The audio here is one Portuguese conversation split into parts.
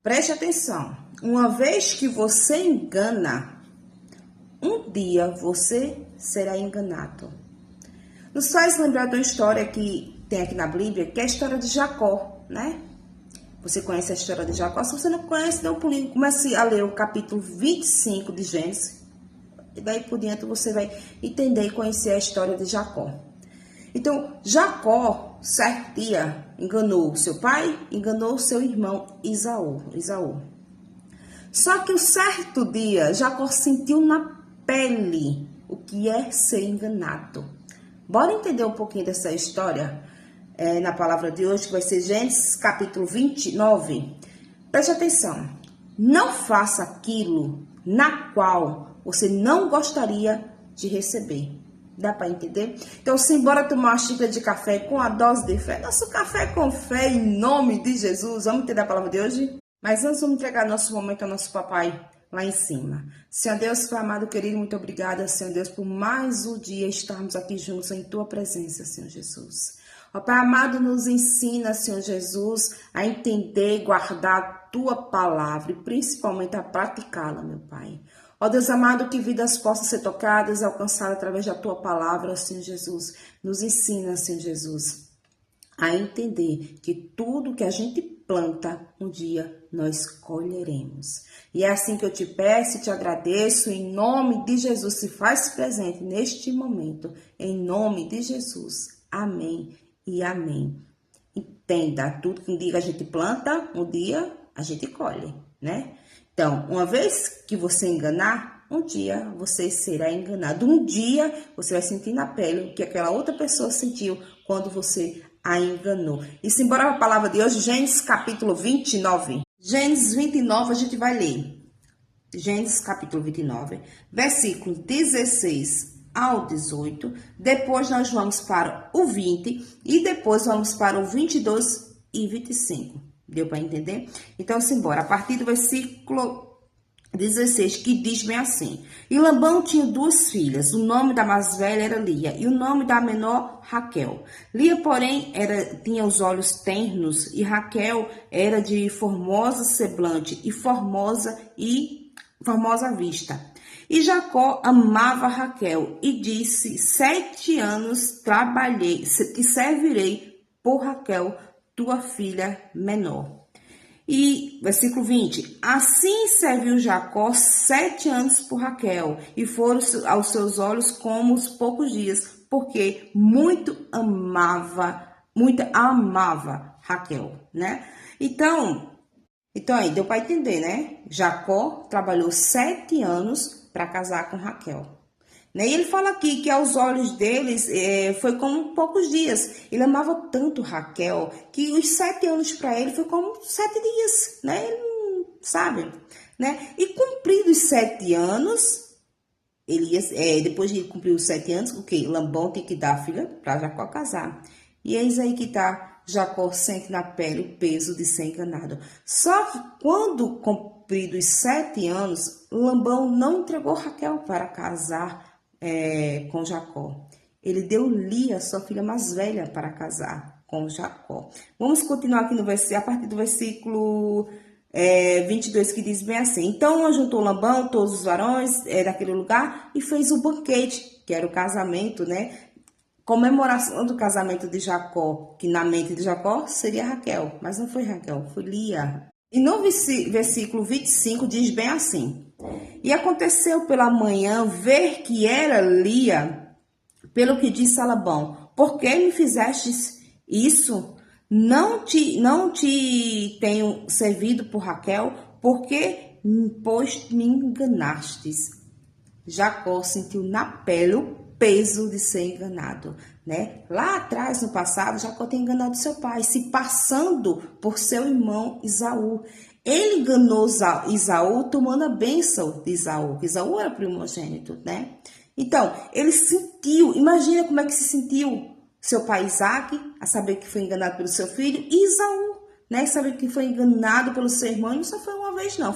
Preste atenção. Uma vez que você engana, um dia você será enganado. Nos faz lembrar de uma história que tem aqui na Bíblia, que é a história de Jacó, né? Você conhece a história de Jacó? Se você não conhece, dê um pulinho. Comece a ler o capítulo 25 de Gênesis. E daí por diante você vai entender e conhecer a história de Jacó. Então, Jacó, certo dia, enganou seu pai, enganou seu irmão Esaú. Só que um certo dia, Jacó sentiu na pele o que é ser enganado. Bora entender um pouquinho dessa história na palavra de hoje, que vai ser Gênesis capítulo 29. Preste atenção. Não faça aquilo na qual você não gostaria de receber. Dá para entender? Então, simbora tomar uma xícara de café com a dose de fé. Nosso café com fé em nome de Jesus. Vamos entender a palavra de hoje? Mas antes, vamos entregar nosso momento ao nosso papai lá em cima. Senhor Deus, Pai amado, querido, muito obrigada, Senhor Deus, por mais um dia estarmos aqui juntos em Tua presença, Senhor Jesus. Ó Pai amado, nos ensina, Senhor Jesus, a entender e guardar a Tua palavra e principalmente a praticá-la, meu Pai. Ó Deus amado, que vidas possam ser tocadas e alcançadas através da Tua palavra, Senhor Jesus. Nos ensina, Senhor Jesus, a entender que tudo que a gente planta, um dia nós colheremos. E é assim que eu te peço e te agradeço, em nome de Jesus, se faz presente neste momento, em nome de Jesus. Amém e amém. Entenda, tudo que um dia a gente planta, um dia a gente colhe, né? Então, uma vez que você enganar, um dia você será enganado. Um dia você vai sentir na pele o que aquela outra pessoa sentiu quando você a enganou. E simbora para a palavra de hoje, Gênesis capítulo 29. Gênesis 29 a gente vai ler. Gênesis capítulo 29, versículo 16 ao 18. Depois nós vamos para o 20 e depois vamos para o 22 e 25. Deu para entender? Então, simbora. A partir do versículo 16, que diz bem assim. E Labão tinha duas filhas. O nome da mais velha era Lia e o nome da menor Raquel. Lia, porém, tinha os olhos ternos e Raquel era de formosa semblante e formosa vista. E Jacó amava Raquel e disse: 7 anos trabalhei, te servirei por Raquel, tua filha menor. E versículo 20, assim serviu Jacó 7 anos por Raquel, e foram aos seus olhos como os poucos dias, porque muito amava Raquel, né? Então aí deu para entender, né? Jacó trabalhou 7 anos para casar com Raquel. E ele fala aqui que aos olhos deles foi como poucos dias. Ele amava tanto Raquel que os 7 anos para ele foi como 7 dias, né? Ele não sabe, né? E cumpridos os 7 anos, depois de cumprir os 7 anos, o que? Labão tem que dar a filha para Jacó casar. E eis aí que tá, Jacó sente na pele o peso de ser enganado. Só que quando cumpridos os 7 anos, Labão não entregou Raquel para casar com Jacó. Ele deu Lia, sua filha mais velha, para casar com Jacó. Vamos continuar aqui a partir do versículo 22, que diz bem assim. Então ajuntou Labão todos os varões daquele lugar e fez o banquete, que era o casamento, né? Comemoração do casamento de Jacó, que na mente de Jacó seria Raquel, mas não foi Raquel, foi Lia. E no versículo 25 diz bem assim. E aconteceu pela manhã ver que era Lia, pelo que disse a Labão: por que me fizestes isso? Não te tenho servido por Raquel, pois me enganastes. Jacó sentiu na pele o peso de ser enganado, né? Lá atrás, no passado, Jacó tinha enganado seu pai, se passando por seu irmão Esaú. Ele enganou Esaú tomando a bênção de Esaú, que Esaú era primogênito, né? Então, ele sentiu, imagina como é que se sentiu seu pai Isaac, a saber que foi enganado pelo seu filho, e Esaú, né? Saber que foi enganado pelo seu irmão, e não só foi uma vez, não.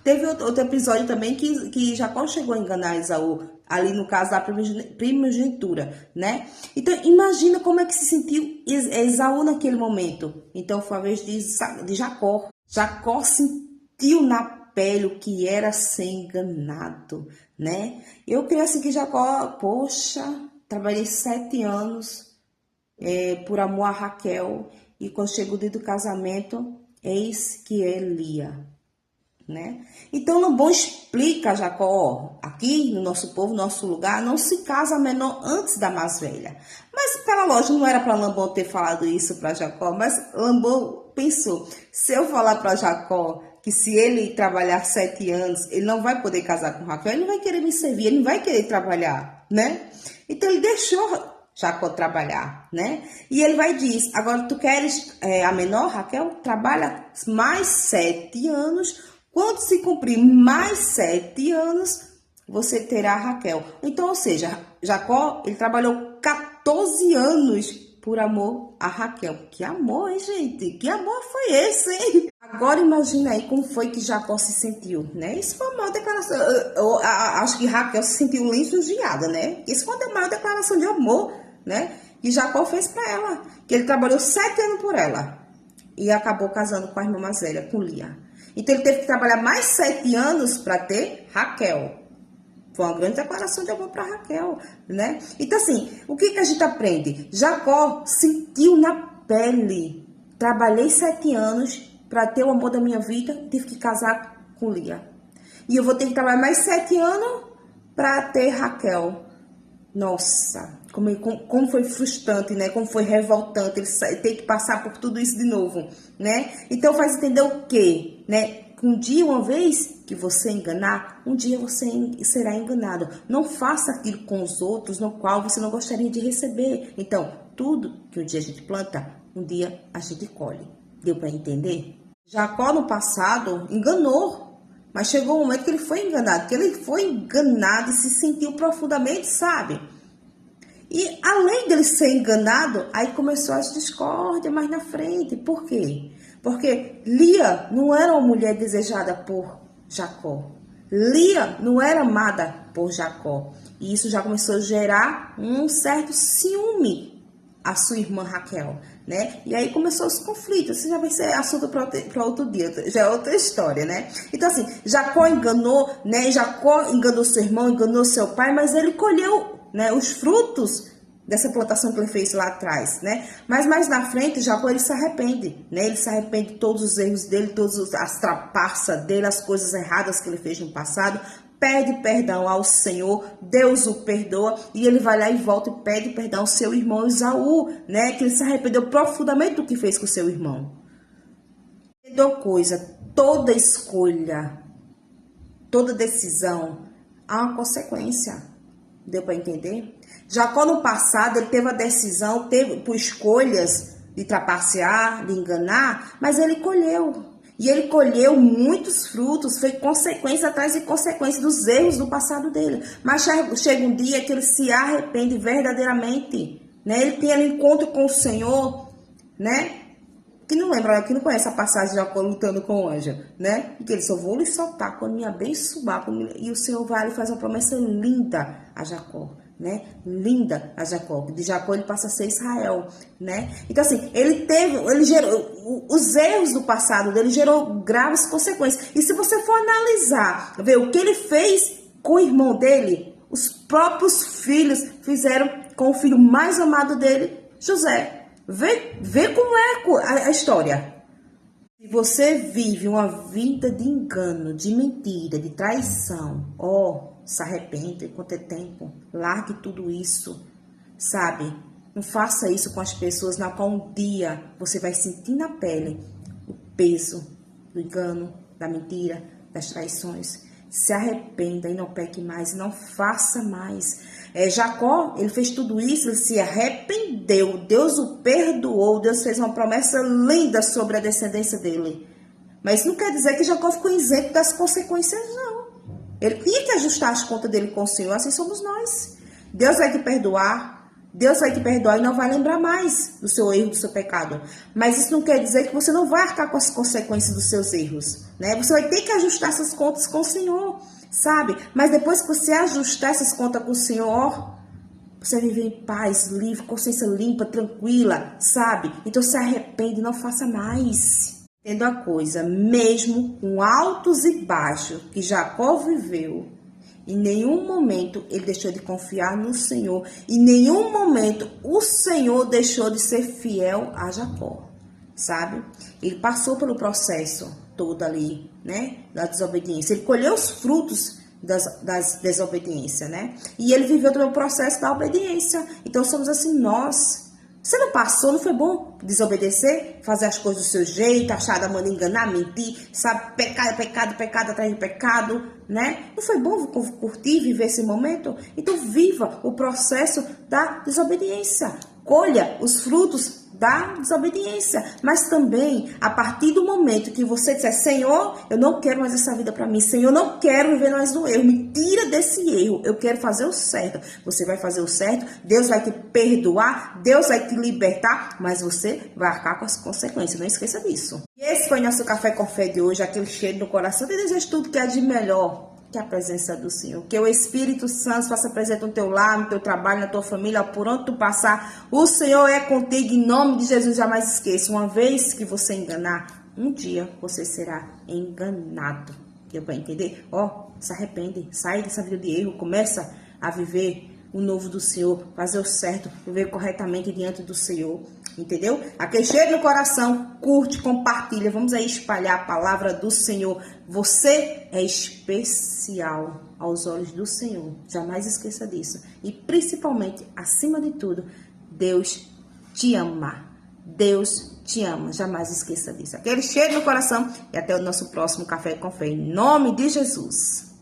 Teve outro episódio também que Jacó chegou a enganar Esaú, ali no caso da primogenitura, né? Então, imagina como é que se sentiu Esaú naquele momento. Então, foi a vez de Jacó. Jacó sentiu na pele o que era ser enganado, né? Eu creio assim que Jacó, poxa, trabalhei 7 anos por amor a Raquel, e quando chega o dia do casamento, eis que é Lia, né? Então Labão explica a Jacó, ó, aqui no nosso povo, no nosso lugar, não se casa a menor antes da mais velha. Mas pela lógica, não era para Labão ter falado isso para Jacó, mas Labão pensou, se eu falar para Jacó que se ele trabalhar 7 anos, ele não vai poder casar com Raquel, ele não vai querer me servir, ele não vai querer trabalhar, né? Então ele deixou Jacó trabalhar, né? E ele vai e diz, agora tu queres a menor, Raquel? Trabalha mais 7 anos, quando se cumprir mais 7 anos, você terá Raquel. Então, ou seja, Jacó, ele trabalhou 14 anos por amor a Raquel. Que amor, hein, gente? Que amor foi esse, hein? Agora imagina aí como foi que Jacó se sentiu, né? Isso foi uma maior declaração. Eu acho que Raquel se sentiu lisonjeada, né? Isso foi uma maior declaração de amor, né? Que Jacó fez para ela. Que ele trabalhou 7 anos por ela. E acabou casando com a irmã mais velha, com Lia. Então ele teve que trabalhar mais 7 anos para ter Raquel. Foi uma grande declaração de amor para Raquel, né? Então assim, o que a gente aprende? Jacó sentiu na pele. Trabalhei 7 anos para ter o amor da minha vida, tive que casar com Lia. E eu vou ter que trabalhar mais 7 anos para ter Raquel. Nossa, como foi frustrante, né? Como foi revoltante ele ter que passar por tudo isso de novo, né? Então faz entender o quê, né? Um dia, uma vez que você enganar, um dia você será enganado. Não faça aquilo com os outros no qual você não gostaria de receber. Então, tudo que um dia a gente planta, um dia a gente colhe. Deu para entender? Jacó no passado enganou, mas chegou um momento que ele foi enganado, e se sentiu profundamente, sabe? E além dele ser enganado, aí começou as discórdias mais na frente. Por quê? Porque Lia não era uma mulher desejada por Jacó. Lia não era amada por Jacó. E isso já começou a gerar um certo ciúme à sua irmã Raquel, né? E aí começou os conflitos. Isso já vai ser assunto para outro dia, já é outra história, né? Então assim, Jacó enganou, né? Jacó enganou seu irmão, enganou seu pai, mas ele colheu, né, os frutos dessa plantação que ele fez lá atrás, né? Mas mais na frente, Jacó, ele se arrepende, né? Ele se arrepende de todos os erros dele, todas as trapaças dele, as coisas erradas que ele fez no passado, pede perdão ao Senhor, Deus o perdoa, e ele vai lá e volta e pede perdão ao seu irmão Esaú, né? Que ele se arrependeu profundamente do que fez com o seu irmão. Entendeu coisa? Toda escolha, toda decisão, há uma consequência. Deu para entender? Jacó no passado, ele teve a decisão, teve por escolhas de trapacear, de enganar, mas ele colheu. E ele colheu muitos frutos, foi consequência atrás de consequência dos erros do passado dele. Mas chega um dia que ele se arrepende verdadeiramente, né? Ele tem um encontro com o Senhor, né? Que não lembra, que não conhece a passagem de Jacó lutando com o anjo, né? Que ele só vou lhe soltar quando me abençoar. E o Senhor vai e faz uma promessa linda a Jacó, né? Linda a Jacó. De Jacó ele passa a ser Israel, né? Então assim, ele gerou, os erros do passado dele gerou graves consequências. E se você for analisar, ver o que ele fez com o irmão dele, os próprios filhos fizeram com o filho mais amado dele, José. Vê como é a história. Se você vive uma vida de engano, de mentira, de traição, se arrependa enquanto é tempo. Largue tudo isso, sabe? Não faça isso com as pessoas na qual um dia você vai sentir na pele o peso do engano, da mentira, das traições. Se arrependa e não peque mais, não faça mais. Jacó, ele fez tudo isso, ele se arrependeu, Deus o perdoou, Deus fez uma promessa linda sobre a descendência dele. Mas isso não quer dizer que Jacó ficou isento das consequências, não. Ele tinha que ajustar as contas dele com o Senhor, assim somos nós. Deus vai te perdoar e não vai lembrar mais do seu erro, do seu pecado. Mas isso não quer dizer que você não vai arcar com as consequências dos seus erros, né? Você vai ter que ajustar essas contas com o Senhor, sabe? Mas depois que você ajustar essas contas com o Senhor, você vive em paz, livre, consciência limpa, tranquila, sabe? Então se arrepende, não faça mais. Tendo a coisa, mesmo com altos e baixos que Jacó viveu, em nenhum momento ele deixou de confiar no Senhor. Em nenhum momento o Senhor deixou de ser fiel a Jacó, sabe? Ele passou pelo processo todo ali, né? Da desobediência. Ele colheu os frutos das desobediências, né? E ele viveu também o processo da obediência. Então somos assim nós. Você não passou, não foi bom desobedecer? Fazer as coisas do seu jeito, achar da maneira, enganar, mentir, sabe? Pecado, pecado, pecado atrás de pecado, né? Não foi bom curtir, viver esse momento? Então viva o processo da desobediência. Colha os frutos da desobediência, mas também a partir do momento que você disser, Senhor, eu não quero mais essa vida para mim, Senhor, eu não quero viver mais no erro, me tira desse erro, eu quero fazer o certo. Você vai fazer o certo, Deus vai te perdoar, Deus vai te libertar, mas você vai arcar com as consequências, não esqueça disso. E esse foi nosso Café com Fé de hoje, aquele cheiro no coração, te desejo tudo que é de melhor. Que a presença do Senhor, que o Espírito Santo faça presente no teu lar, no teu trabalho, na tua família, por onde tu passar, o Senhor é contigo, em nome de Jesus, jamais esqueça, uma vez que você enganar, um dia você será enganado, deu para entender? Se arrepende, sai dessa vida de erro, começa a viver o novo do Senhor, fazer o certo, viver corretamente diante do Senhor, entendeu? Aquele cheiro no coração, curte, compartilha, vamos aí espalhar a palavra do Senhor. Você é especial aos olhos do Senhor, jamais esqueça disso. E principalmente, acima de tudo, Deus te ama. Deus te ama, jamais esqueça disso. Aquele cheiro no coração e até o nosso próximo Café com Fé, em nome de Jesus.